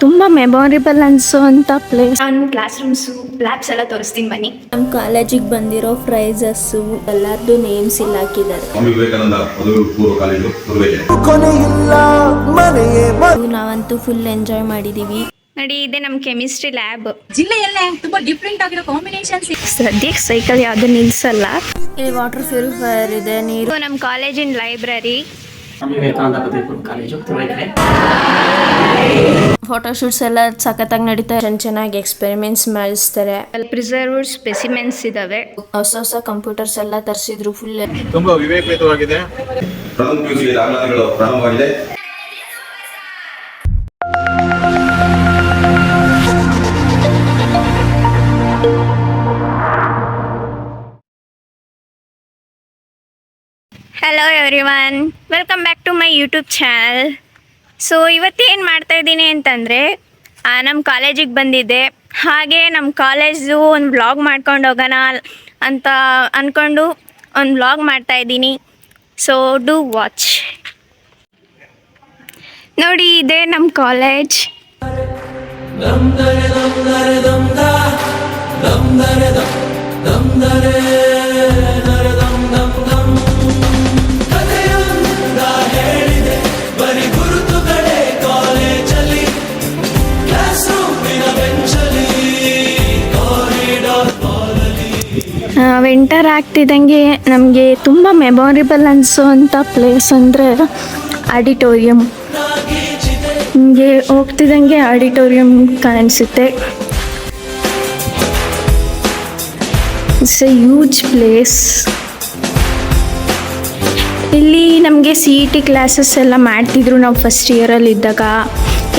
ತುಂಬಾ memorable ಅನ್ಸೋಂಥ place. ನಾನು class rooms labs ಎಲ್ಲ ತೋರಿಸ್ತೀನಿ ಬನ್ನಿ. ನಮ್ಮ ಕಾಲೇಜಿಗೆ ಬಂದಿರೋ ಪ್ರೈಸಸ್ಸು ಎಲ್ಲರದ್ದು ನೇಮ್ಸ್ ಇಲ್ಲಿ ಹಾಕಿದ್ದಾರೆ. ಸ್ವಾಮಿ ವಿವೇಕಾನಂದ ಪದವಿ ಪೂರ್ವ ಕಾಲೇಜು ನಾವಂತೂ ಫುಲ್ ಎಂಜಾಯ್ ಮಾಡಿದೀವಿ. ನೋಡಿ, ಇದೆ ನಮ್ಮ ಕೆಮಿಸ್ಟ್ರಿ ಲ್ಯಾಬ್. ಜಿಲ್ಲೆಯಲ್ಲೇ ತುಂಬಾ ಡಿಫ್ರೆಂಟ್ ಆಗಿರೋ ಕಾಂಬಿನೇಷನ್ಸ್. ಸದ್ಯಕ್ಕೆ ಸೈಕಲ್ ಯಾವ್ದು ನಿಲ್ಸಲ್ಲ. ಇಲ್ಲಿ ವಾಟರ್ ಪ್ಯೂರಿಫೈಯರ್ ಇದೆ, ನೀರು. ನಮ್ಮ ಕಾಲೇಜಿನ ಲೈಬ್ರರಿ. ವಿವೇಕಾನಂದ ಪದವಿ ಪೂರ್ವ ಕಾಲೇಜು ತುರುವೇಕೆರೆ. ಫೋಟೋ ಶೂಟ್ಸ್ ಎಲ್ಲ ಸಖತ್ತಾಗಿ ನಡೀತಾರೆ. ಚೆನ್ನಾಗಿ ಎಕ್ಸ್ಪೆರಿಮೆಂಟ್ಸ್ ಮಾಡಿಸ್ತಾರೆ. ಅಲ್ಲಿ ಪ್ರಿಸರ್ವ್ಡ್ ಸ್ಪೆಸಿಮೆನ್ಸ್ ಇದಾವೆ. ಹೊಸ ಕಂಪ್ಯೂಟರ್ಸ್ ಎಲ್ಲ ತರಿಸಿದ್ರು. ಫುಲ್ ತುಂಬಾ ವಿವೇಕಯುತವಾಗಿದೆ. ಪ್ರಥಮ ಪಿಯುಸಿ ದಾಖಲಾತಿಗಳು ಪ್ರಾರಂಭವಾಗಿದೆ. Hello everyone, welcome back to my YouTube channel. So ಇವತ್ತೇನು ಮಾಡ್ತಾ ಇದ್ದೀನಿ ಅಂತಂದರೆ, ನಮ್ಮ ಕಾಲೇಜಿಗೆ ಬಂದಿದ್ದೆ. ಹಾಗೆ ನಮ್ಮ ಕಾಲೇಜು ಒಂದು ವ್ಲಾಗ್ ಮಾಡ್ಕೊಂಡು ಹೋಗೋಣ ಅಂತ ಅಂದ್ಕೊಂಡು ಒಂದು ವ್ಲಾಗ್ ಮಾಡ್ತಾಯಿದ್ದೀನಿ. So do watch. ನೋಡಿ, ಇದೆ ನಮ್ಮ ಕಾಲೇಜ್. ವಿಂಟರ್ ಆಗ್ತಿದ್ದಂಗೆ ನಮಗೆ ತುಂಬ ಮೆಮೊರೇಬಲ್ ಅನಿಸೋವಂಥ ಪ್ಲೇಸ್ ಅಂದರೆ ಆಡಿಟೋರಿಯಂ. ನಿಮಗೆ ಹೋಗ್ತಿದ್ದಂಗೆ ಆಡಿಟೋರಿಯಂ ಕಾಣಿಸುತ್ತೆ. It's A huge place. ಇಲ್ಲಿ ನಮಗೆ CET ಕ್ಲಾಸಸ್ ಎಲ್ಲ ಮಾಡ್ತಿದ್ರು ನಾವು ಫಸ್ಟ್ ಇಯರಲ್ಲಿ ಇದ್ದಾಗ.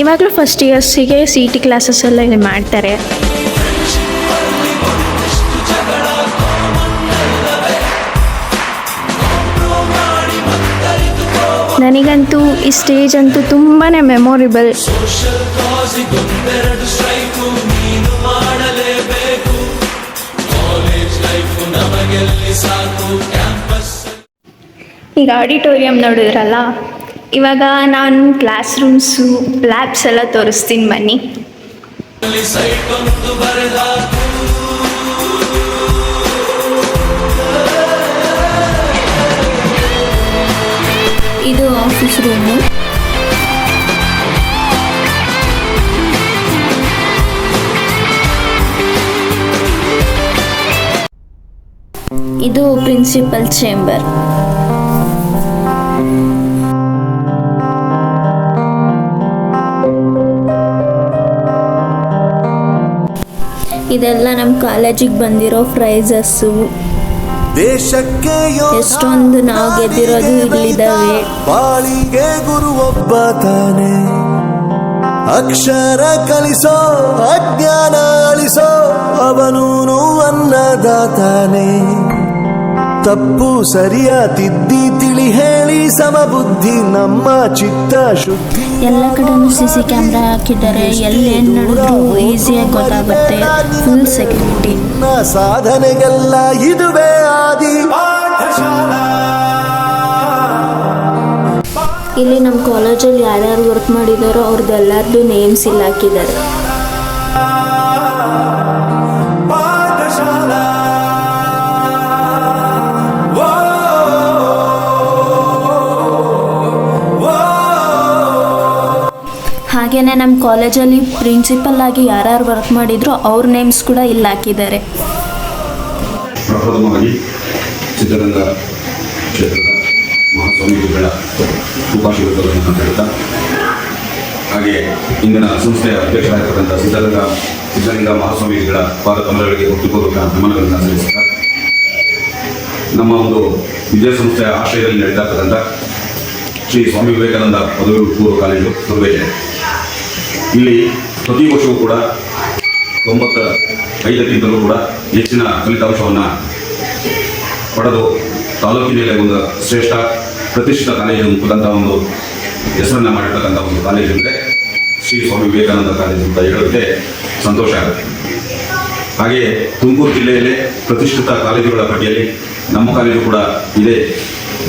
ಇವಾಗಲೂ ಫಸ್ಟ್ ಇಯರ್ಸಿಗೆ CET ಕ್ಲಾಸಸ್ ಎಲ್ಲ ಇಲ್ಲಿ ಮಾಡ್ತಾರೆ. ನನಗಂತೂ ಈ ಸ್ಟೇಜ್ ಅಂತೂ ತುಂಬಾ ಮೆಮೊರೇಬಲ್. ಈಗ ಆಡಿಟೋರಿಯಂ ನೋಡಿದ್ರಲ್ಲ, ಇವಾಗ ನಾನು ಕ್ಲಾಸ್ ರೂಮ್ಸು ಲ್ಯಾಬ್ಸ್ ಎಲ್ಲ ತೋರಿಸ್ತೀನಿ ಬನ್ನಿ. ಇದು ಆಫೀಸ್ ರೂಮು. ಇದು ಪ್ರಿನ್ಸಿಪಲ್ ಚೇಂಬರ್. ಇದೆಲ್ಲ ನಮ್ಮ ಕಾಲೇಜಿಗೆ ಬಂದಿರೋ ಪ್ರೈಸಸ್ಸು. ಎಷ್ಟೊಂದು ನಾವು ಗೆದ್ದಿರೋದು ಇಲ್ಲಿದ್ದಾವೆ. ಬಾಳಿಗೆ ಗುರು ಒಬ್ಬ ತಾನೆ, ಅಕ್ಷರ ಕಲಿಸೋ ಅಜ್ಞಾನ ಅಳಿಸೋ ಅವನೂನು ಅನ್ನದಾತಾನೆ. ತಪ್ಪು ಸರಿಯ ತಿದ್ದಿ ತಿಳಿ ಹೇಳಿ ಸಮಬುದ್ಧಿ ನಮ್ಮ ಚಿತ್ತ ಶುದ್ಧಿ. ಎಲ್ಲ ಕಡೆನೂ CC ಕ್ಯಾಮ್ರಾ ಹಾಕಿದ್ದಾರೆ. ಎಲ್ಲೇನು ನಡೆದ್ರು ಈಸಿಯಾಗಿ ಗೊತ್ತಾಗುತ್ತೆ. Full security. ಸಾಧನೆಗೆಲ್ಲ ಇದುವೇ ಆದಿ. ಇಲ್ಲಿ ನಮ್ಮ ಕಾಲೇಜಲ್ಲಿ ಯಾರ್ಯಾರು ವರ್ಕ್ ಮಾಡಿದಾರೋ ಅವ್ರದ್ದೆಲ್ಲರದ್ದು ನೇಮ್ಸ್ ಇಲ್ಲಿ ಹಾಕಿದ್ದಾರೆ. ಹಾಗೇನೆ ನಮ್ಮ ಕಾಲೇಜಲ್ಲಿ ಪ್ರಿನ್ಸಿಪಲ್ ಆಗಿ ಯಾರ್ಯಾರು ವರ್ಕ್ ಮಾಡಿದ್ರು ಅವ್ರ ನೇಮ್ಸ್ ಕೂಡ ಇಲ್ಲಿ ಹಾಕಿದ್ದಾರೆ. ಪ್ರಪ್ರಥಮವಾಗಿ ಸಿದ್ಧಗಂಗಾ ಕ್ಷೇತ್ರದ ಮಹಾಸ್ವಾಮಿಗಳ ಶುಭಾಶಯಗಳನ್ನು ಹೇಳ್ತಾ, ಹಾಗೆ ಇಂದಿನ ಸಂಸ್ಥೆಯ ಅಧ್ಯಕ್ಷರಾಗಿರ್ತಕ್ಕಂಥ ಸಿದ್ಧಗಂಗಾ ಮಹಾಸ್ವಾಮಿಗಳ ಪಾದ ಕಮಲಗಳಿಗೆ ಹುಟ್ಟುಪೂರ್ವಕ ನಮನಗಳನ್ನು ಸಲ್ಲಿಸುತ್ತಾ, ನಮ್ಮ ಒಂದು ವಿದ್ಯಾಸಂಸ್ಥೆಯ ಆಶ್ರಯದಲ್ಲಿ ನಡೆದಾಗ್ತಕ್ಕಂಥ ಶ್ರೀ ಸ್ವಾಮಿ ವಿವೇಕಾನಂದ ಪದವಿ ಪೂರ್ವ ಕಾಲೇಜು ತುರುವೇಕೆರೆ, ಇಲ್ಲಿ ಪ್ರತಿ ವರ್ಷವೂ ಕೂಡ 95ಕ್ಕಿಂತಲೂ ಕೂಡ ಹೆಚ್ಚಿನ ಫಲಿತಾಂಶವನ್ನು ಪಡೆದು ತಾಲೂಕಿನಲ್ಲಿ ಒಂದು ಶ್ರೇಷ್ಠ ಪ್ರತಿಷ್ಠಿತ ಕಾಲೇಜು ಮುಖದಂಥ ಒಂದು ಹೆಸರನ್ನು ಮಾಡಿರ್ತಕ್ಕಂಥ ಒಂದು ಕಾಲೇಜು ಅಂದರೆ ಶ್ರೀ ಸ್ವಾಮಿ ವಿವೇಕಾನಂದ ಕಾಲೇಜು ಅಂತ ಹೇಳೋದಕ್ಕೆ ಸಂತೋಷ ಆಗುತ್ತೆ. ಹಾಗೆಯೇ ತುಮಕೂರು ಜಿಲ್ಲೆಯಲ್ಲೇ ಪ್ರತಿಷ್ಠಿತ ಕಾಲೇಜುಗಳ ಪಟ್ಟಿಯಲ್ಲಿ ನಮ್ಮ ಕಾಲೇಜು ಕೂಡ ಇದೆ.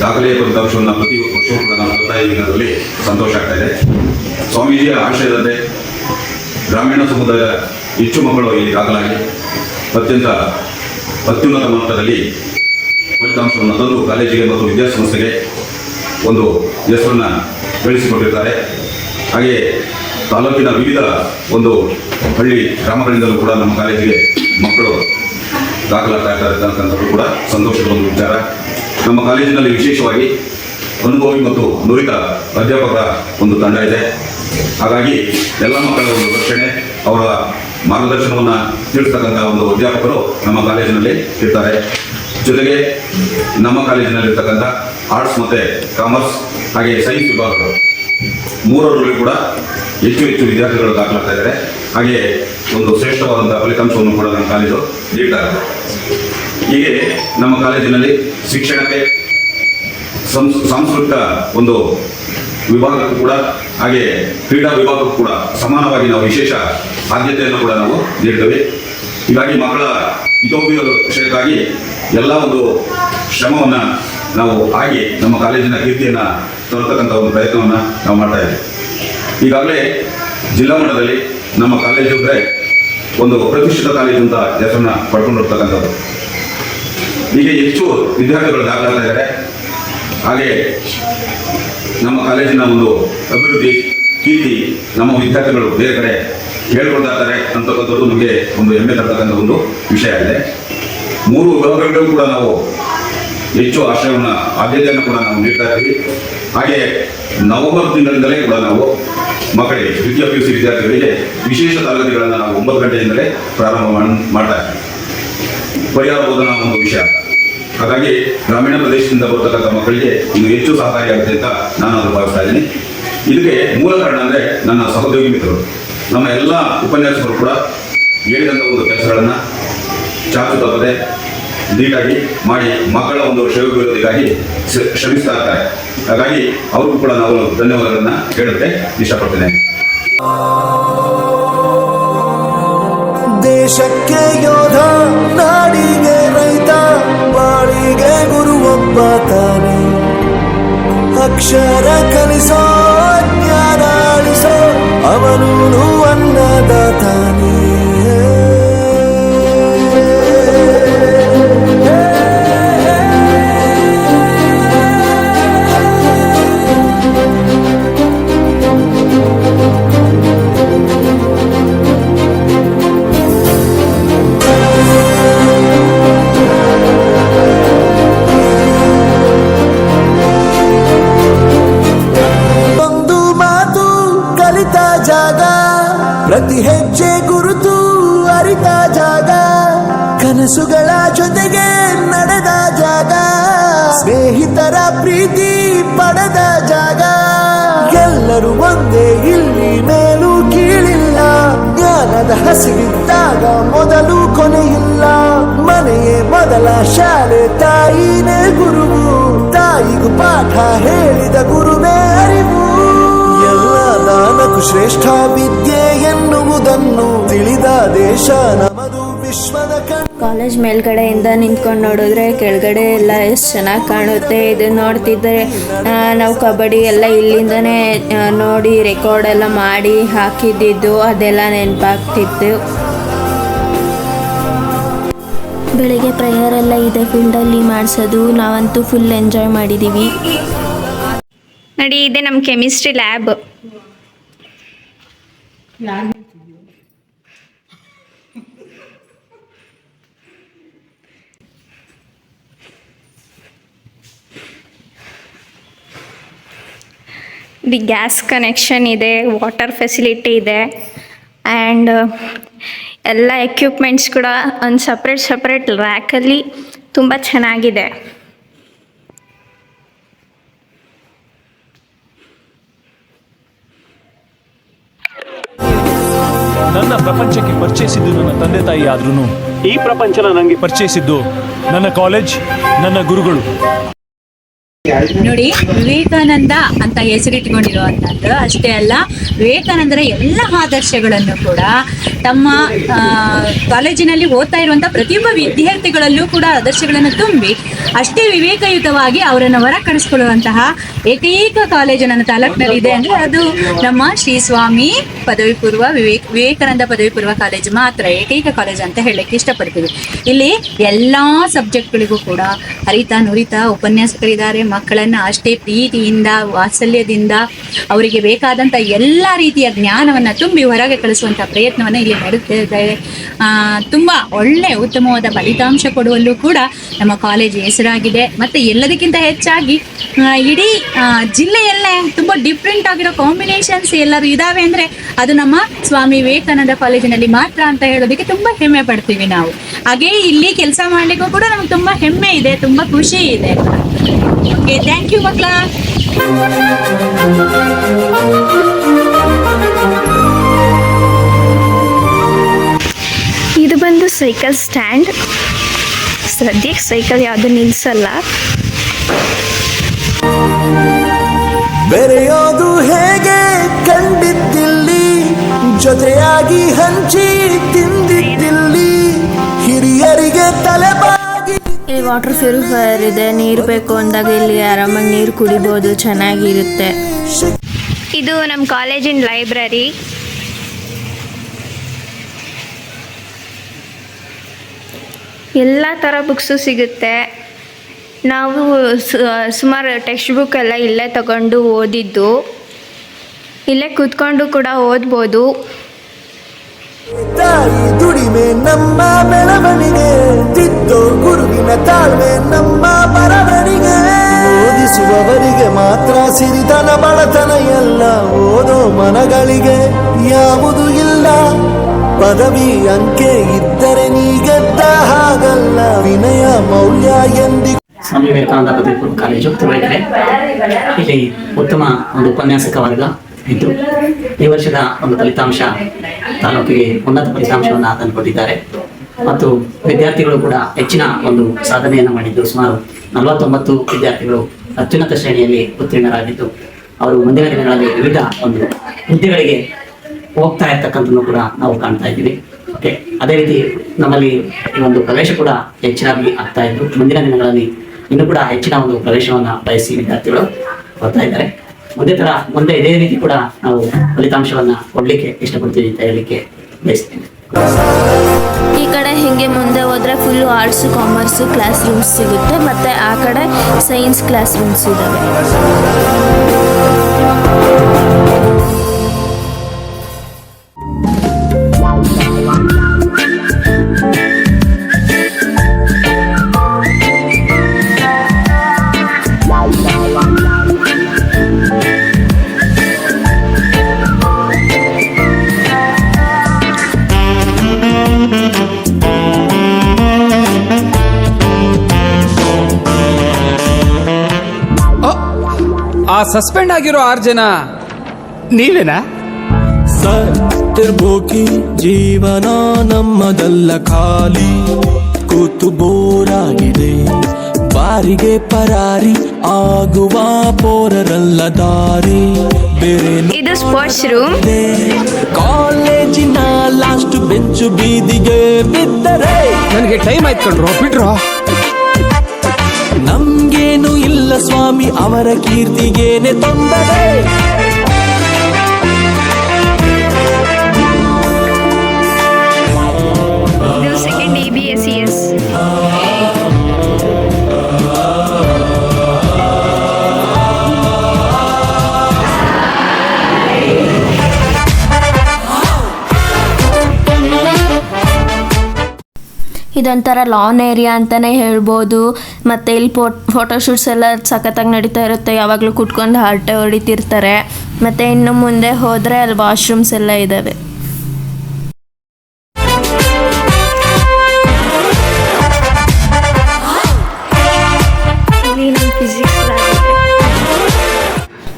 ದಾಖಲೆಯ ಫಲಿತಾಂಶವನ್ನು ಪ್ರತಿ ವರ್ಷವೂ ಕೂಡ ನಾವು ಕೊಡ್ತಾ ಇದ್ದೀವಿ ಅನ್ನೋದರಲ್ಲಿ ಸಂತೋಷ ಆಗ್ತಾ ಇದೆ. ಸ್ವಾಮೀಜಿಯ ಆಶಯದಂತೆ ಗ್ರಾಮೀಣ ಸಮುದಾಯದ ಹೆಚ್ಚು ಮಕ್ಕಳು ಇಲ್ಲಿ ದಾಖಲಾಗಿ ಅತ್ಯಂತ ಅತ್ಯುನ್ನತ ಮಟ್ಟದಲ್ಲಿ ಫಲಿತಾಂಶವನ್ನು ತಂದು ಕಾಲೇಜಿಗೆ ಮತ್ತು ವಿದ್ಯಾಸಂಸ್ಥೆಗೆ ಒಂದು ಹೆಸರನ್ನು ಗಳಿಸಿಕೊಟ್ಟಿರ್ತಾರೆ. ಹಾಗೆಯೇ ತಾಲೂಕಿನ ವಿವಿಧ ಒಂದು ಹಳ್ಳಿ ಗ್ರಾಮಗಳಿಂದಲೂ ಕೂಡ ನಮ್ಮ ಕಾಲೇಜಿಗೆ ಮಕ್ಕಳು ದಾಖಲಾಗ್ತಾ ಇರ್ತಕ್ಕಂಥದ್ದು ಕೂಡ ಸಂತೋಷದ ಒಂದು ವಿಚಾರ. ನಮ್ಮ ಕಾಲೇಜಿನಲ್ಲಿ ವಿಶೇಷವಾಗಿ ಅನುಭವಿ ಮತ್ತು ನುರಿತ ಅಧ್ಯಾಪಕರ ಒಂದು ತಂಡ ಇದೆ. ಹಾಗಾಗಿ ಎಲ್ಲ ಮಕ್ಕಳ ಒಂದು ರಕ್ಷಣೆ, ಅವರ ಮಾರ್ಗದರ್ಶನವನ್ನು ತಿಳಿಸ್ತಕ್ಕಂಥ ಒಂದು ಅಧ್ಯಾಪಕರು ನಮ್ಮ ಕಾಲೇಜಿನಲ್ಲಿ ಇರ್ತಾರೆ. ಜೊತೆಗೆ ನಮ್ಮ ಕಾಲೇಜಿನಲ್ಲಿರ್ತಕ್ಕಂಥ ಆರ್ಟ್ಸ್ ಮತ್ತು ಕಾಮರ್ಸ್ ಹಾಗೆ ಸೈನ್ಸ್ ವಿಭಾಗಗಳು ಮೂರರಲ್ಲಿ ಕೂಡ ಹೆಚ್ಚು ವಿದ್ಯಾರ್ಥಿಗಳು ದಾಖಲಾಗ್ತಾ ಇದ್ದಾರೆ. ಹಾಗೆಯೇ ಒಂದು ಶ್ರೇಷ್ಠವಾದಂಥ ಫಲಿತಾಂಶವನ್ನು ಕೂಡ ನಮ್ಮ ಕಾಲೇಜು ನೀಡ್ತಾ ಇದೆ. ಹೀಗೆ ನಮ್ಮ ಕಾಲೇಜಿನಲ್ಲಿ ಶಿಕ್ಷಣಕ್ಕೆ ಸಾಂಸ್ಕೃತಿಕ ಒಂದು ವಿಭಾಗಕ್ಕೂ ಕೂಡ ಹಾಗೆ ಕ್ರೀಡಾ ವಿಭಾಗಕ್ಕೂ ಕೂಡ ಸಮಾನವಾಗಿ ನಾವು ವಿಶೇಷ ಆದ್ಯತೆಯನ್ನು ಕೂಡ ನಾವು ನೀಡ್ತೇವೆ. ಹೀಗಾಗಿ ಮಕ್ಕಳ ಹಿತೋಪಯೋಗಕ್ಕಾಗಿ ಎಲ್ಲ ಒಂದು ಶ್ರಮವನ್ನು ನಾವು ಆಗಿ ನಮ್ಮ ಕಾಲೇಜಿನ ಕೀರ್ತಿಯನ್ನು ತರತಕ್ಕಂಥ ಒಂದು ಪ್ರಯತ್ನವನ್ನು ನಾವು ಮಾಡ್ತಾ ಇದ್ದೇವೆ. ಈಗಾಗಲೇ ಜಿಲ್ಲಾ ಮಟ್ಟದಲ್ಲಿ ನಮ್ಮ ಕಾಲೇಜು ಅಂದರೆ ಒಂದು ಪ್ರತಿಷ್ಠಿತ ಕಾಲೇಜು ಅಂತ ಹೆಸರನ್ನು ಪಡ್ಕೊಂಡಿರ್ತಕ್ಕಂಥದ್ದು. ಹೀಗೆ ಹೆಚ್ಚು ವಿದ್ಯಾರ್ಥಿಗಳು ದಾಖಲಾಗ್ತಾ ಇದ್ದಾರೆ. ಹಾಗೆ ನಮ್ಮ ಕಾಲೇಜಿನ ಒಂದು ಅಭಿವೃದ್ಧಿ ಕೀರ್ತಿ ನಮ್ಮ ವಿದ್ಯಾರ್ಥಿಗಳು ಬೇರೆ ಕಡೆ ಹೇಳ್ಕೊಳ್ತಾ ಇದ್ದಾರೆ ಅಂತಕ್ಕಂಥದ್ದು ನಮಗೆ ಒಂದು ಹೆಮ್ಮೆ ತರ್ತಕ್ಕಂಥ ಒಂದು ವಿಷಯ ಆಗಿದೆ. 3 ವಿಭಾಗಗಳಿಗೂ ಕೂಡ ನಾವು ಹೆಚ್ಚು ಆಶ್ರಯವನ್ನು ಆದ್ಯತೆಯನ್ನು ಕೂಡ ನಾವು ನೀಡ್ತಾ ಇದ್ದೀವಿ. ಹಾಗೆ ನವೆಂಬರ್ ತಿಂಗಳಿಂದಲೇ ಕೂಡ ನಾವು ಮಕ್ಕಳಿಗೆ ದ್ವಿತೀಯ PUC ವಿದ್ಯಾರ್ಥಿಗಳಿಗೆ ವಿಶೇಷ ತರಗತಿಗಳನ್ನು ನಾವು 9 ಗಂಟೆಯಿಂದಲೇ ಪ್ರಾರಂಭ ಮಾಡ್ತಾ ಇದ್ದೀವಿ. ಪರಿಹಾರ ಬೋಧನಾ ಒಂದು ವಿಷಯ. ಹಾಗಾಗಿ ಗ್ರಾಮೀಣ ಪ್ರದೇಶದಿಂದ ಬರ್ತಕ್ಕಂಥ ಮಕ್ಕಳಿಗೆ ಇದು ಹೆಚ್ಚು ಸಹಕಾರಿಯಾಗುತ್ತೆ ಅಂತ ನಾನು ಅದು ಭಾವಿಸ್ತಾ ಇದ್ದೀನಿ. ಇದಕ್ಕೆ ಮೂಲ ಕಾರಣ ಅಂದರೆ ನನ್ನ ಸಹೋದ್ಯೋಗಿ ಮಿತ್ರರು, ನಮ್ಮ ಎಲ್ಲ ಉಪನ್ಯಾಸಕರು ಕೂಡ ಹೇಳಿದಂಥ ಒಂದು ಕೆಲಸಗಳನ್ನು ಚಾಚು ತಪ್ಪದೆ ನೀಟಾಗಿ ಮಾಡಿ ಮಕ್ಕಳ ಒಂದು ಶ್ರೇಯೋಭಿವೃದ್ಧಿಗಾಗಿ ಶ್ರಮಿಸ್ತಾ ಇರ್ತಾರೆ. ಹಾಗಾಗಿ ಅವ್ರಿಗೂ ಕೂಡ ನಾವು ಧನ್ಯವಾದಗಳನ್ನು ಹೇಳಕ್ಕೆ ಇಷ್ಟಪಡ್ತೇನೆ. ದೇಶಕ್ಕೆ ಯೋಧ, ನಾಡಿಗೆ ರೈತ, ಬಾಳಿಗೆ ಗುರುವೊಬ್ಬ ತಾನೆ. ಅಕ್ಷರ ಕಲಿಸೋ, ಜ್ಞಾನ ಅಳಿಸೋ, ಅವನೂನು ಅನ್ನದಾತಾನೆ. ಪ್ರತಿ ಹೆಜ್ಜೆ ಗುರುತು ಅರಿತ ಜಾಗ, ಕನಸುಗಳ ಜೊತೆಗೆ ನಡೆದ ಜಾಗ, ಸ್ನೇಹಿತರ ಪ್ರೀತಿ ಪಡೆದ ಜಾಗ. ಎಲ್ಲರೂ ಒಂದೇ, ಇಲ್ಲಿ ಮೇಲೂ ಕೀಳಿಲ್ಲ. ಜ್ಞಾನದ ಹಸಿವಿದ್ದಾಗ ಮೊದಲು ಕೊನೆಯಿಲ್ಲ. ಮನೆಯೇ ಮೊದಲ ಶಾಲೆ, ತಾಯಿನೇ ಗುರುವು. ತಾಯಿಗೂ ಪಾಠ ಹೇಳಿದ ಗುರುವೇ ಅರಿವು. ಎಲ್ಲ ದಾನಕ್ಕೂ ಶ್ರೇಷ್ಠ ವಿದ್ಯೆ ಎನ್ನುವುದನ್ನು ತಿಳಿದ ದೇಶ ನಮದು, ವಿಶ್ವದ ಕಾಲೇಜ್ ಮೇಲ್ಗಡೆಯಿಂದ ನಿಂತ್ಕೊಂಡು ನೋಡಿದ್ರೆ ಕೆಳಗಡೆ ಎಲ್ಲ ಎಷ್ಟು ಚೆನ್ನಾಗಿ ಕಾಣುತ್ತೆ. ಇದು ನೋಡ್ತಿದ್ದರೆ ನಾವು ಕಬಡ್ಡಿ ಎಲ್ಲ ಇಲ್ಲಿಂದನೇ ನೋಡಿ ರೆಕಾರ್ಡ್ ಎಲ್ಲ ಮಾಡಿ ಹಾಕಿದ್ದಿದ್ದು ಅದೆಲ್ಲ ನೆನಪಾಗ್ತಿತ್ತು. ಬೆಳಿಗ್ಗೆ ಪ್ರೇಯರ್ ಎಲ್ಲ ಇದೆ ಫೀಲ್ಡಲ್ಲಿ ಮಾಡಿಸೋದು. ನಾವಂತೂ ಫುಲ್ ಎಂಜಾಯ್ ಮಾಡಿದ್ದೀವಿ. ನೋಡಿ, ಇದೆ ನಮ್ಮ chemistry lab. The gas connection ಇದೆ, ವಾಟರ್ ಫೆಸಿಲಿಟಿ ಇದೆ, ಆ್ಯಂಡ್ ಎಲ್ಲ ಎಕ್ವಿಪ್ಮೆಂಟ್ಸ್ ಕೂಡ ಒಂದು ಸಪ್ರೇಟ್ ರ್ಯಾಕಲ್ಲಿ ತುಂಬ ಚೆನ್ನಾಗಿದೆ. ನನ್ನ ಪ್ರಪಂಚಕ್ಕೆ ಪರಿಚಯಿಸಿದ್ದು ನನ್ನ ತಂದೆ ತಾಯಿ ಆದ್ರೂ ಈ ಪ್ರಪಂಚನ ನನಗೆ ಪರಿಚಯಿಸಿದ್ದು ನನ್ನ ಕಾಲೇಜ್, ನನ್ನ ಗುರುಗಳು. ನೋಡಿ, ವಿವೇಕಾನಂದ ಅಂತ ಹೆಸರಿಟ್ಕೊಂಡಿರುವಂತದ್ದು ಅಷ್ಟೇ ಅಲ್ಲ, ವಿವೇಕಾನಂದರ ಎಲ್ಲ ಆದರ್ಶಗಳನ್ನು ಕೂಡ ತಮ್ಮ ಕಾಲೇಜಿನಲ್ಲಿ ಓದ್ತಾ ಇರುವಂತಹ ಪ್ರತಿಯೊಬ್ಬ ವಿದ್ಯಾರ್ಥಿಗಳಲ್ಲೂ ಕೂಡ ಆದರ್ಶಗಳನ್ನು ತುಂಬಿ ಅಷ್ಟೇ ವಿವೇಕಯುತವಾಗಿ ಅವರನ್ನು ಹೊರಕಳಿಸ್ಕೊಳ್ಳುವಂತಹ ಏಕೈಕ ಕಾಲೇಜು ನನ್ನ ತಾಲೂಕಿನಲ್ಲಿ ಇದೆ ಅಂದ್ರೆ ಅದು ನಮ್ಮ ಶ್ರೀ ಸ್ವಾಮಿ ಪದವಿ ಪೂರ್ವ ವಿವೇಕಾನಂದ ಪದವಿ ಪೂರ್ವ ಕಾಲೇಜು ಮಾತ್ರ, ಏಕೈಕ ಕಾಲೇಜು ಅಂತ ಹೇಳಲಿಕ್ಕೆ ಇಷ್ಟಪಡ್ತೀವಿ. ಇಲ್ಲಿ ಎಲ್ಲಾ ಸಬ್ಜೆಕ್ಟ್ಗಳಿಗೂ ಕೂಡ ಹರಿತಾ ನುರಿತಾ ಉಪನ್ಯಾಸಕರಿದ್ದಾರೆ. ಮಕ್ಕಳನ್ನ ಅಷ್ಟೇ ಪ್ರೀತಿಯಿಂದ ವಾತ್ಸಲ್ಯದಿಂದ ಅವರಿಗೆ ಬೇಕಾದಂತ ಎಲ್ಲ ರೀತಿಯ ಜ್ಞಾನವನ್ನ ತುಂಬಿ ಹೊರಗೆ ಕಳಿಸುವಂತ ಪ್ರಯತ್ನವನ್ನ ಇಲ್ಲಿ ಮಾಡುತ್ತಿದ್ದಾರೆ. ತುಂಬಾ ಒಳ್ಳೆ ಉತ್ತಮವಾದ ಫಲಿತಾಂಶ ಕೊಡುವಲ್ಲೂ ಕೂಡ ನಮ್ಮ ಕಾಲೇಜು ಹೆಸರಾಗಿದೆ. ಮತ್ತೆ ಎಲ್ಲದಕ್ಕಿಂತ ಹೆಚ್ಚಾಗಿ ಇಡೀ ಜಿಲ್ಲೆಯಲ್ಲೇ ತುಂಬಾ ಡಿಫ್ರೆಂಟ್ ಆಗಿರೋ ಕಾಂಬಿನೇಷನ್ಸ್ ಎಲ್ಲರೂ ಇದಾವೆ ಅಂದ್ರೆ ಅದು ನಮ್ಮ ಸ್ವಾಮಿ ವಿವೇಕಾನಂದ ಕಾಲೇಜಿನಲ್ಲಿ ಮಾತ್ರ ಅಂತ ಹೇಳೋದಕ್ಕೆ ತುಂಬಾ ಹೆಮ್ಮೆ ಪಡ್ತೀವಿ ನಾವು. ಹಾಗೆ ಇಲ್ಲಿ ಕೆಲಸ ಮಾಡ್ಲಿಕ್ಕೂ ಕೂಡ ನಮ್ಗೆ ತುಂಬಾ ಹೆಮ್ಮೆ ಇದೆ, ತುಂಬಾ ಖುಷಿ ಇದೆ. ಓಕೆ, ಥ್ಯಾಂಕ್ ಯು ಮಕ್ಕಳ. ಇದು ಬಂದು ಸೈಕಲ್ ಸ್ಟ್ಯಾಂಡ್. ಸದ್ಯಕ್ಕೆ ಸೈಕಲ್ ಯಾವುದು ನಿಲ್ಲಿಸಲ್ಲ. ಬೆರೆಯೋದು ಹೇಗೆ ಕಂಡಿದ್ದಿಲ್ಲಿ, ಜೊತೆಯಾಗಿ ಹಂಚಿ ತಿಂದಿದ್ದಿಲ್ಲಿ, ಹಿರಿಯರಿಗೆ ತಲೆಬಾಗಿ. ಇಲ್ಲಿ ವಾಟರ್ ಪ್ಯೂರಿಫೈಯರ್ ಇದೆ. ನೀರು ಬೇಕು ಅಂದಾಗ ಇಲ್ಲಿ ಆರಾಮಾಗಿ ನೀರು ಕುಡಿಬೋದು, ಚೆನ್ನಾಗಿರುತ್ತೆ. ಇದು ನಮ್ಮ ಕಾಲೇಜಿನ ಲೈಬ್ರರಿ. ಎಲ್ಲ ಥರ ಬುಕ್ಸು ಸಿಗುತ್ತೆ. ನಾವು ಸುಮಾರು ಟೆಕ್ಸ್ಟ್ ಬುಕ್ ಎಲ್ಲ ಇಲ್ಲೇ ತಗೊಂಡು ಓದಿದ್ದು. ಇಲ್ಲೇ ಕೂತ್ಕೊಂಡು ಕೂಡ ಓದ್ಬೋದು. ತಾಯಿ ದುಡಿಮೆ ನಮ್ಮ ಬೆಳವಣಿಗೆ, ತಿದ್ದೋ ಗುರುವಿನ ತಾಳ್ಮೆ ನಮ್ಮ ಬರವಣಿಗೆ. ಓದಿಸುವವರಿಗೆ ಮಾತ್ರ ಸಿರಿತನ ಬಡತನ ಎಲ್ಲ, ಓದೋ ಮನಗಳಿಗೆ ಯಾವುದು ಇಲ್ಲ. ಪದವಿ ಅಂಕೆ ಇದ್ದರೆ ನೀ ಗೆದ್ದ ಹಾಗಲ್ಲ, ವಿನಯ ಮೌಲ್ಯ ಎಂದಿ. ಸ್ವಾಮಿ ವಿವೇಕಾನಂದ ಪದವಿ ಪೂರ್ವ ಕಾಲೇಜು ತುರುವೇಕೆರೆ. ಇಲ್ಲಿ ಉತ್ತಮ ಒಂದು ಉಪನ್ಯಾಸಕ ವರ್ಗ ಇದ್ದು ಈ ವರ್ಷದ ಒಂದು ಫಲಿತಾಂಶ ತಾಲೂಕಿಗೆ ಉನ್ನತ ಫಲಿತಾಂಶವನ್ನು ತಂದುಕೊಟ್ಟಿದ್ದಾರೆ. ಮತ್ತು ವಿದ್ಯಾರ್ಥಿಗಳು ಕೂಡ ಹೆಚ್ಚಿನ ಒಂದು ಸಾಧನೆಯನ್ನು ಮಾಡಿದ್ದು. ಸುಮಾರು 49 ವಿದ್ಯಾರ್ಥಿಗಳು ಅತ್ಯುನ್ನತ ಶ್ರೇಣಿಯಲ್ಲಿ ಉತ್ತೀರ್ಣರಾಗಿದ್ದು ಅವರು ಮುಂದಿನ ದಿನಗಳಲ್ಲಿ ವಿವಿಧ ಒಂದು ಹುದ್ದೆಗಳಿಗೆ ಹೋಗ್ತಾ ಇರ್ತಕ್ಕಂಥದ್ದು ಕೂಡ ನಾವು ಕಾಣ್ತಾ ಇದ್ದೀವಿ. ಓಕೆ, ಅದೇ ರೀತಿ ನಮ್ಮಲ್ಲಿ ಈ ಒಂದು ಪ್ರವೇಶ ಕೂಡ ಹೆಚ್ಚಿನಾಗಿ ಆಗ್ತಾ ಇದ್ದು ಮುಂದಿನ ದಿನಗಳಲ್ಲಿ ಇನ್ನೂ ಕೂಡ ಹೆಚ್ಚಿನ ಒಂದು ಪ್ರವೇಶವನ್ನು ಬಯಸಿ ವಿದ್ಯಾರ್ಥಿಗಳು ಬರ್ತಾ ಇದ್ದಾರೆ. ಮುಂದೆ ಇದೇ ರೀತಿ ಕೂಡ ನಾವು ಫಲಿತಾಂಶವನ್ನ ಕೊಡ್ಲಿಕ್ಕೆ ಇಷ್ಟಪಡ್ತೀವಿ ಅಂತ ಹೇಳಲಿಕ್ಕೆ ಬಯಸ್ತೀನಿ. ಈ ಕಡೆ ಹಿಂಗೆ ಮುಂದೆ ಹೋದ್ರೆ full arts commerce class rooms ಸಿಗುತ್ತೆ, ಮತ್ತೆ ಆ ಕಡೆ ಸೈನ್ಸ್ ಕ್ಲಾಸ್ ರೂಮ್ಸ್ ಇದ್ದಾವೆ. ಆ ಸಸ್ಪೆಂಡ್ ಆಗಿರೋ 6 ಜನ ನೀವೇನಾ? ಸತ್ತಿರ್ಬೋಕಿ ಜೀವನ ನಮ್ಮದಲ್ಲ, ಖಾಲಿ ಕೂತು ಬೋರಾಗಿದೆ, ಬಾರಿಗೆ ಪರಾರಿ ಆಗುವ ಪೋರರಲ್ಲ ದಾರಿ ಬೇರೆ. ಇದು ಸ್ಪೋರ್ಟ್ಸ್ ರೂಮ್. ಕಾಲೇಜಿನ ಲಾಸ್ಟ್ ಬೆಂಚು ಬೀದಿಗೆ ಬಿದ್ದರೆ ನನಗೆ ಟೈಮ್ ಆಯ್ತು ಕಣ್ರೋ, ಬಿಡ್ರೋ. ನಮ್ಗೇನು ಇಲ್ಲ ಸ್ವಾಮಿ, ಅವರ ಕೀರ್ತಿಗೇನೆ ತೊಂದರೆ. ಇದು ಸೆಕೆಂಡ್ EBSES. ಇದೊಂಥರ ಲಾನ್ ಏರಿಯಾ ಅಂತಲೇ ಹೇಳ್ಬೋದು. ಮತ್ತು ಇಲ್ಲಿ ಫೋಟೋಶೂಟ್ಸ್ ಎಲ್ಲ ಸಖತ್ತಾಗಿ ನಡೀತಾ ಇರುತ್ತೆ. ಯಾವಾಗಲೂ ಕುತ್ಕೊಂಡು ಹರಟೆ ಹೊಡಿತಿರ್ತಾರೆ. ಮತ್ತು ಇನ್ನು ಮುಂದೆ ಹೋದರೆ ಅಲ್ಲಿ ವಾಶ್ರೂಮ್ಸ್ ಎಲ್ಲ ಇದ್ದಾವೆ.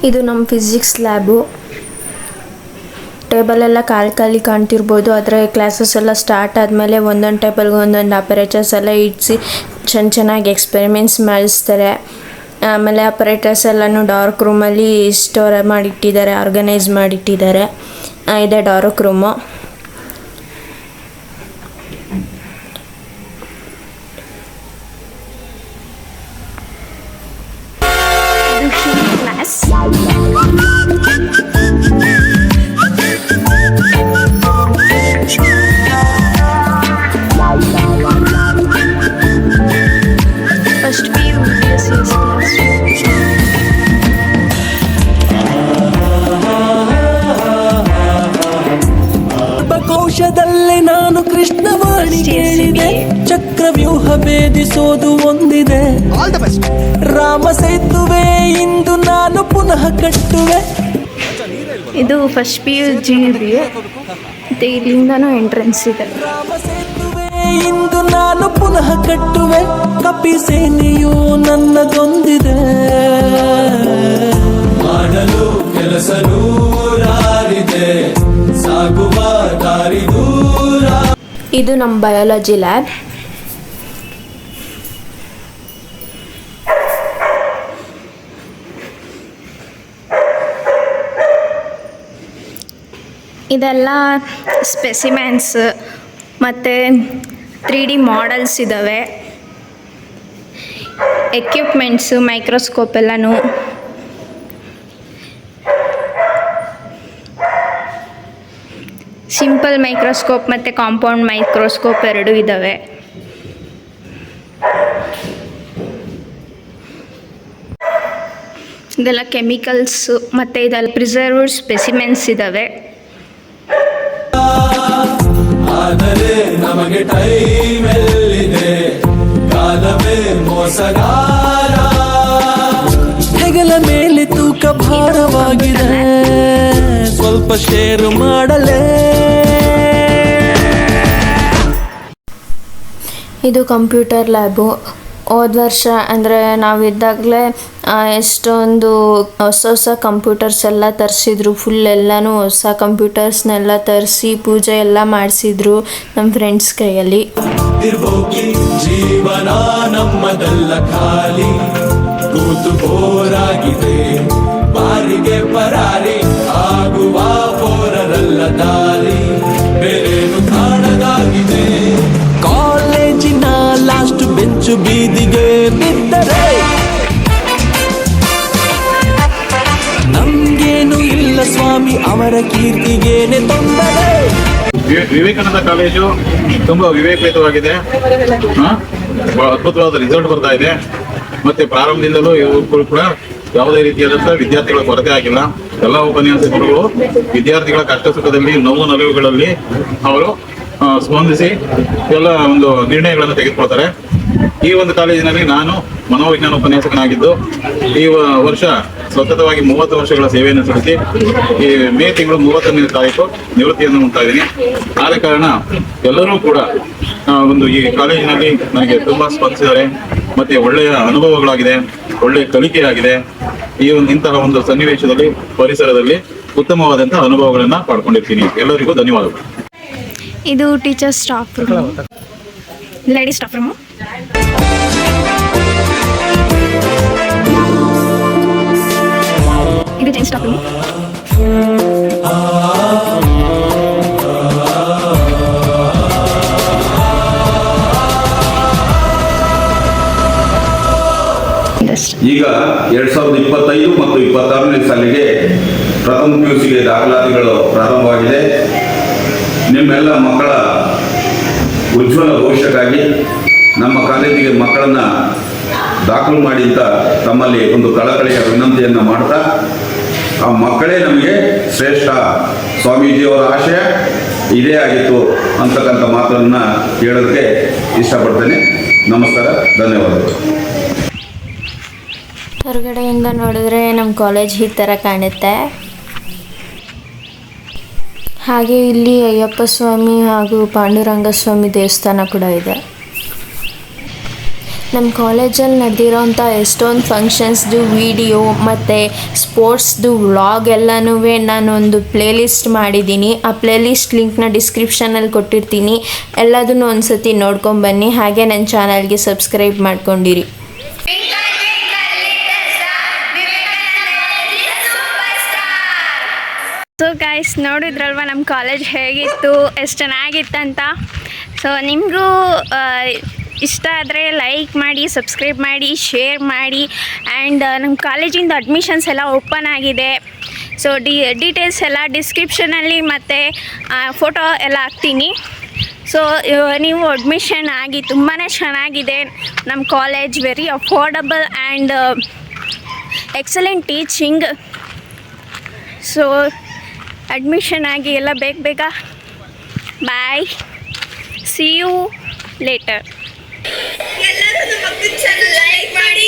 ಇದು ನಮ್ಮ ಫಿಸಿಕ್ಸ್ ಲ್ಯಾಬು. ಟೇಬಲ್ ಎಲ್ಲ ಖಾಲಿ ಕಾಣ್ತಿರ್ಬೋದು. ಆದರೆ ಕ್ಲಾಸಸ್ ಎಲ್ಲ ಸ್ಟಾರ್ಟ್ ಆದಮೇಲೆ ಒಂದೊಂದು ಟೇಬಲ್ಗೆ ಒಂದೊಂದು ಅಪರೇಚರ್ಸ್ ಎಲ್ಲ ಇಡಿಸಿ ಚೆನ್ನಾಗಿ ಎಕ್ಸ್ಪೆರಿಮೆಂಟ್ಸ್ ಮಾಡಿಸ್ತಾರೆ. ಆಮೇಲೆ ಅಪರೇಟರ್ಸ್ ಎಲ್ಲನೂ ಡಾರ್ಕ್ ರೂಮಲ್ಲಿ ಸ್ಟೋರ್ ಮಾಡಿಟ್ಟಿದ್ದಾರೆ, ಆರ್ಗನೈಸ್ ಮಾಡಿಟ್ಟಿದ್ದಾರೆ. ಇದೆ dark room. Class first P U ಕೋಶದಲ್ಲೇ ನಾನು ಕೃಷ್ಣವಾಣಿ ಕೇಳಿದೆ, ಚಕ್ರವ್ಯೂಹ ಭೇದಿಸೋದು ಒಂದಿದೆ. ರಾಮ ಸೇತುವೆ ಇಂದು ನಾನು ಪುನಃ ಕಟ್ಟುವೆ. ಇದು first P U G B ಮತ್ತು ಇಲ್ಲಿಂದನೂ ಎಂಟ್ರೆನ್ಸ್ ಇದೆ. ರಾಮ ಸೇತುವೆ ಇಂದು ನಾನು ಪುನಃ ಕಟ್ಟುವೆ, ಕಪಿ ಸೇನೆಯು ನನ್ನದೊಂದಿದೆ. ಮಾಡಲು ಕೆಲಸ ನೂರಾರಿದೆ, ಸಾಗುವ ದಾರಿ ದೂರ. ಇದು ನಮ್ಮ ಬಯಾಲಜಿ ಲ್ಯಾಬ್. ಇದೆಲ್ಲ ಸ್ಪೆಸಿಮೆನ್ಸ್ ಮತ್ತು 3D ಮಾಡೆಲ್ಸ್ ಇದ್ದಾವೆ. ಎಕ್ವಿಪ್ಮೆಂಟ್ಸು, ಮೈಕ್ರೋಸ್ಕೋಪ್ ಎಲ್ಲನೂ. ಸಿಂಪಲ್ ಮೈಕ್ರೋಸ್ಕೋಪ್ ಮತ್ತು ಕಾಂಪೌಂಡ್ ಮೈಕ್ರೋಸ್ಕೋಪ್ ಎರಡೂ ಇದ್ದಾವೆ. ಇದೆಲ್ಲ ಕೆಮಿಕಲ್ಸು ಮತ್ತು ಇದೆಲ್ಲ ಪ್ರಿಸರ್ವ್ಡ್ ಸ್ಪೆಸಿಮೆನ್ಸ್ ಇದ್ದಾವೆ. ಆದರೆ ನಮಗೆ ಟೈಮ್ ಎಲ್ಲಿದೆ, ಕಾಲವೇ ಮೋಸಗಾರ. ಹೆಗಲ ಮೇಲೆ ತೂಕ ಭಾರವಾಗಿದೆ, ಸ್ವಲ್ಪ ಶೇರು ಮಾಡಲೇ. ಇದು ಕಂಪ್ಯೂಟರ್ ಲ್ಯಾಬು. ಹೋದ ವರ್ಷ ಅಂದರೆ ನಾವಿದ್ದಾಗಲೇ ಎಷ್ಟೊಂದು ಹೊಸ ಕಂಪ್ಯೂಟರ್ಸ್ ಎಲ್ಲ ತರಿಸಿದ್ರು. ಫುಲ್ ಎಲ್ಲನೂ ಹೊಸ ಕಂಪ್ಯೂಟರ್ಸ್ನೆಲ್ಲ ತರಿಸಿ ಪೂಜೆ ಎಲ್ಲ ಮಾಡಿಸಿದ್ರು ನಮ್ಮ ಫ್ರೆಂಡ್ಸ್ ಕೈಯಲ್ಲಿ. ಜೀವನ ನಮ್ಮದಲ್ಲ ಖಾಲಿ, ಕೂತು ಬೋರಾಗಿದೆ, ಬಾರಿಗೆ ಪರಾರಿ ಆಗುವ ಪೋರರಲ್ಲ ದಾರಿ, ಬೇರೇನು ಕಾಣದಾಗಿದೆ. ಕಾಲೇಜಿನ ಲಾಸ್ಟ್ ಬೆಂಚು ಬೀದಿಗೆ ಬಿದ್ದರೆ ನಮ್ಗೇನು ಇಲ್ಲ ಸ್ವಾಮಿ, ಅವರ ಕೀರ್ತಿಗೇನೆ ತೊಂದರೆ. ವಿವೇಕಾನಂದ ಕಾಲೇಜು ತುಂಬಾ ವಿವೇಕಯುತವಾಗಿದೆ. ಅದ್ಭುತವಾದ ರಿಸಲ್ಟ್ ಬರ್ತಾ ಇದೆ. ಮತ್ತೆ ಪ್ರಾರಂಭದಿಂದಲೂ ಇವರು ಕೂಡ ಯಾವುದೇ ರೀತಿಯಾದಂತಹ ವಿದ್ಯಾರ್ಥಿಗಳ ಕೊರತೆ ಆಗಿಲ್ಲ. ಎಲ್ಲ ಉಪನ್ಯಾಸಕರು ವಿದ್ಯಾರ್ಥಿಗಳ ಕಷ್ಟ ಸುಖದಲ್ಲಿ, ನೋವು ನಲಿವುಗಳಲ್ಲಿ ಅವರು ಸ್ಪಂದಿಸಿ ಎಲ್ಲ ಒಂದು ನಿರ್ಣಯಗಳನ್ನು ತೆಗೆದುಕೊಳ್ತಾರೆ. ಈ ಒಂದು ಕಾಲೇಜಿನಲ್ಲಿ ನಾನು ಮನೋವಿಜ್ಞಾನ ಉಪನ್ಯಾಸಕನಾಗಿದ್ದು ಈ ವರ್ಷ ಸತತವಾಗಿ 30 ವರ್ಷಗಳ ಸೇವೆಯನ್ನು ಸಲ್ಲಿಸಿ ಈ ಮೇ ತಿಂಗಳು 31ನೇ ತಾರೀಕು ನಿವೃತ್ತಿಯನ್ನು ಹೊಂದ್ತಾ ಇದ್ದೀನಿ. ಆದ ಕಾರಣ ಎಲ್ಲರೂ ಕೂಡ ಒಂದು ಈ ಕಾಲೇಜಿನಲ್ಲಿ ನನಗೆ ತುಂಬಾ ಸ್ಪಂದಿಸಿದ್ದಾರೆ. ಮತ್ತೆ ಒಳ್ಳೆಯ ಅನುಭವಗಳಾಗಿದೆ, ಒಳ್ಳೆಯ ಕಲಿಕೆಯಾಗಿದೆ. ಇಂತಹ ಒಂದು ಸನ್ನಿವೇಶದಲ್ಲಿ, ಪರಿಸರದಲ್ಲಿ ಉತ್ತಮವಾದಂತಹ ಅನುಭವಗಳನ್ನ ಪಡ್ಕೊಂಡಿರ್ತೀನಿ. ಎಲ್ಲರಿಗೂ ಧನ್ಯವಾದಗಳು. ಇದು teacher staff room, lady staff room. ಇದು ಜೆಂಟ್ಸ್ ಸ್ಟಾಫ್ ರೂಮು. ಈಗ 2025 ಮತ್ತು 26ನೇ ಸಾಲಿಗೆ ಪ್ರಥಮ PUCಗೆ ದಾಖಲಾತಿಗಳು ಪ್ರಾರಂಭವಾಗಿದೆ. ನಿಮ್ಮೆಲ್ಲ ಮಕ್ಕಳ ಉಜ್ವಲ ಭವಿಷ್ಯಕ್ಕಾಗಿ ನಮ್ಮ ಕಾಲೇಜಿಗೆ ಮಕ್ಕಳನ್ನು ದಾಖಲು ಮಾಡಿ ಅಂತ ತಮ್ಮಲ್ಲಿ ಒಂದು ಕಳಕಳಿಯ ವಿನಂತಿಯನ್ನು ಮಾಡ್ತಾ, ಆ ಮಕ್ಕಳೇ ನಮಗೆ ಶ್ರೇಷ್ಠ, ಸ್ವಾಮೀಜಿಯವರ ಆಶಯ ಇದೇ ಆಗಿತ್ತು ಅಂತಕ್ಕಂಥ ಮಾತನ್ನು ಹೇಳೋದಕ್ಕೆ ಇಷ್ಟಪಡ್ತೇನೆ. ನಮಸ್ಕಾರ, ಧನ್ಯವಾದಗಳು. ಹೊರಗಡೆಯಿಂದ ನೋಡಿದ್ರೆ ನಮ್ಮ ಕಾಲೇಜ್ ಈ ಥರ ಕಾಣುತ್ತೆ. ಹಾಗೆ ಇಲ್ಲಿ ಅಯ್ಯಪ್ಪ ಸ್ವಾಮಿ ಹಾಗೂ ಪಾಂಡುರಂಗ ಸ್ವಾಮಿ ದೇವಸ್ಥಾನ ಕೂಡ ಇದೆ. ನಮ್ಮ ಕಾಲೇಜಲ್ಲಿ ನಡೆದಿರೋಂಥ ಎಷ್ಟೊಂದು ಫಂಕ್ಷನ್ಸ್ದು ವಿಡಿಯೋ ಮತ್ತು ಸ್ಪೋರ್ಟ್ಸ್ದು ವ್ಲಾಗ್ ಎಲ್ಲನೂ ನಾನು ಒಂದು ಪ್ಲೇಲಿಸ್ಟ್ ಮಾಡಿದ್ದೀನಿ. ಆ ಪ್ಲೇಲಿಸ್ಟ್ ಲಿಂಕ್ನ ಡಿಸ್ಕ್ರಿಪ್ಷನಲ್ಲಿ ಕೊಟ್ಟಿರ್ತೀನಿ. ಎಲ್ಲದನ್ನು ಒಂದು ಸತಿ ನೋಡ್ಕೊಂಬನ್ನಿ. ಹಾಗೆ ನನ್ನ ಚಾನಲ್ಗೆ ಸಬ್ಸ್ಕ್ರೈಬ್ ಮಾಡ್ಕೊಂಡಿರಿ. ಗಾಯ್ಸ್, ನೋಡಿದ್ರಲ್ವ ನಮ್ಮ ಕಾಲೇಜ್ ಹೇಗಿತ್ತು, ಎಷ್ಟು ಚೆನ್ನಾಗಿತ್ತಂತ. ಸೊ ನಿಮಗೂ ಇಷ್ಟ ಆದರೆ ಲೈಕ್ ಮಾಡಿ, ಸಬ್ಸ್ಕ್ರೈಬ್ ಮಾಡಿ, ಶೇರ್ ಮಾಡಿ. ಆ್ಯಂಡ್ ನಮ್ಮ ಕಾಲೇಜಿಂದ ಅಡ್ಮಿಷನ್ಸ್ ಎಲ್ಲ ಓಪನ್ ಆಗಿದೆ. ಸೊ ಡೀಟೇಲ್ಸ್ ಎಲ್ಲ ಡಿಸ್ಕ್ರಿಪ್ಷನಲ್ಲಿ ಮತ್ತು ಫೋಟೋ ಎಲ್ಲ ಹಾಕ್ತೀನಿ. ಸೊ ನೀವು ಅಡ್ಮಿಷನ್ ಆಗಿ, ತುಂಬಾ ಚೆನ್ನಾಗಿದೆ ನಮ್ಮ college. Very affordable and excellent teaching. So admission ಆಗಿ ಎಲ್ಲ ಬೇಗ ಬಾಯ್, ಸಿ ಯು ಲೇಟರ್. ಎಲ್ಲರೂ ನಮ್ಮ ಚಾನಲ್ ಲೈಕ್ ಮಾಡಿ,